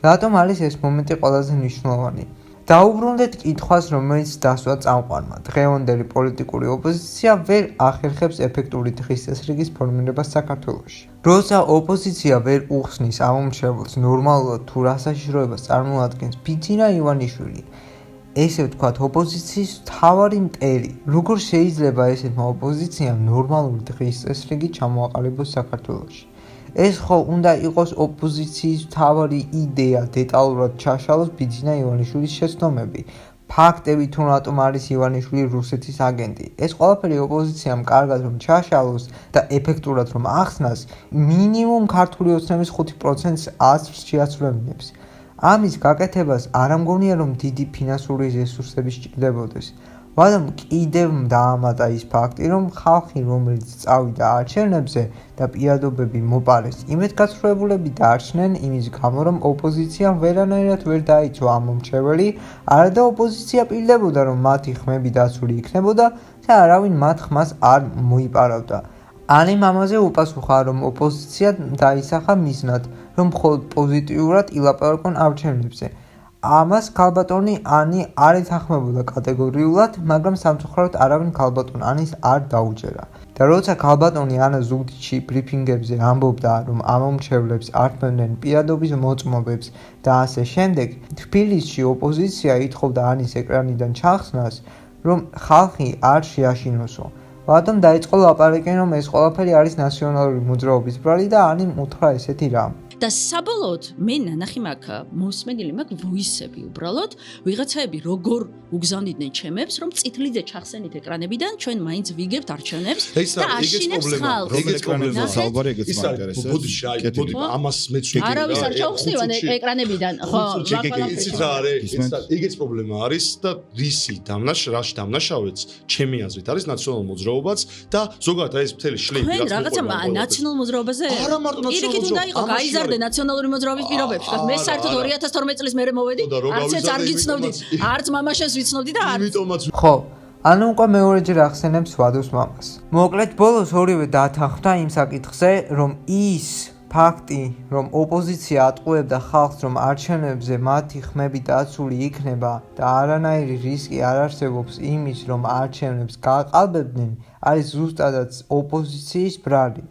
რატომ არის ეს მომენტი ყველაზე მნიშვნელოვანი? დაუბრუნდეთ კითხვას, რომელიც დასვა წამყვანმა. დღევანდელი პოლიტიკური ოპოზიცია ვერ ახერხებს ეფექტური დღის წესრიგის ფორმირებას საქართველოში. როცა ოპოზიცია ვერ უხსნის ამომრჩეველს ნორმალურად თუ რა საშიშროებას წარმოადგენს ბიძინა ივანიშვილი, ესე ვთქვათ, ოპოზიციის მთავარი მტერი. როგორ შეიძლება ესეთმა ოპოზიციამ ნორმალური დღის წესრიგი ჩამოაყალიბოს საქართველოში? ეს ხო უნდა იყოს ოპოზიციის მთავარი იდეა დეტალურად ჩაშალოს ბიძინა ივანიშვილის შეცდომები, ფაქტები თუ რატომ არის ივანიშვილი რუსეთის აგენტი. ეს ყველაფერი ოპოზიციამ კარგად რომ ჩაშალოს და ეფექტურად რომ ახსნას, მინიმუმ ქართული ოცნების 5%-ს აზრს შეაცვლენებს. ამის გაკეთებას არ ამგონია რომ დიდი ფინანსური რესურსები სჭირდებოდეს. მაგრამ კიდევ დაამატა ის ფაქტი, რომ ხალხი, რომელიც წავიდა არჩევნებზე და პირადობები მოპარეს, იმედგაცრუებულები დარჩნენ იმის გამო, რომ ოპოზიციამ ვერანაირად ვერ დაიცვა ამომრჩეველი, არადა ოპოზიცია პირდებოდა, რომ მათი ხმები დაცული იქნებოდა და არავინ მათ ხმას არ მოიპარავდა. ანიმ ამაზე უპასუხა, რომ ოპოზიცია დაისახა მიზნად, რომ მხოლოდ პოზიტიურად ილაპარაკონ არჩევნებზე. ამას ქალბატონი ანი არ ეთანხმებოდა კატეგორიულად, მაგრამ სამწუხაროდ არავინ ქალბატონ ანის არ დაუჯერა. და როცა ქალბატონი ანა ზუგდიდში ბრიფინგებზე ამბობდა, რომ ამომრჩევლებს ართმევდნენ პირადობის მოწმობებს და ასე შემდეგ, თბილისში ოპოზიცია ითხოვდა ანის ეკრანიდან ჩახსნას, რომ ხალხი არ შეაშინოსო. ბატონ დაიწყო ლაპარაკი, რომ ეს ყველაფერი არის ნაციონალური მოძრაობის ბრალი და ანიმ უთხრა ესეთი რამ. და საბოლოოდ მე ნანახი მაქვს მოსმენილი მაქვს ვოისები უბრალოდ ვიღაცაები როგორ უგზავნიდნენ ჩემებს რომ წითლიძე ჩახსენით ეკრანებიდან ჩვენ მაინც ვიგებთ არჩევნებს და აშინებს ხალხს რომელ ეკრანებზე საუბარი ეგეც მაინტერესებს ბოდი ამას მეც ვიგებ არავის არ ჩავხსნივან ეკრანებიდან ხო იცით რა არის ეგეც პრობლემა არის და რისი რაში დამნაშავეც ჩემი აზრით არის ნაციონალური მოძრაობაც და ზოგადად ეს მთელი შლეი თქვენ რაღაცა ნაციონალურ მოძრაობაზე არა მარტო ნაციონალური მოძრაობა უნდა იყო გაიზარდე ნაციონალური მოძრაობის პირობებში და მე საერთოდ 2012 წლის მერე მოვედი არც არ გიცნობდი არც მამაშენს ვიცნობდი და არც ხო ანუ უკვე მეორეჯერ ახსენებს ვადოს მამას. მოკლედ ბოლოს ორივე დათანხმდა იმ საკითხზე, რომ ის ფაქტი, რომ ოპოზიცია ატყუებდა ხალხს, რომ არჩევნებზე მათი ხმები დაცული იქნება და არანაირი რისკი არ არსებობს იმის, რომ არჩევნებს გააყალბებდნენ, არის ზუსტადაც ოპოზიციის ბრალი.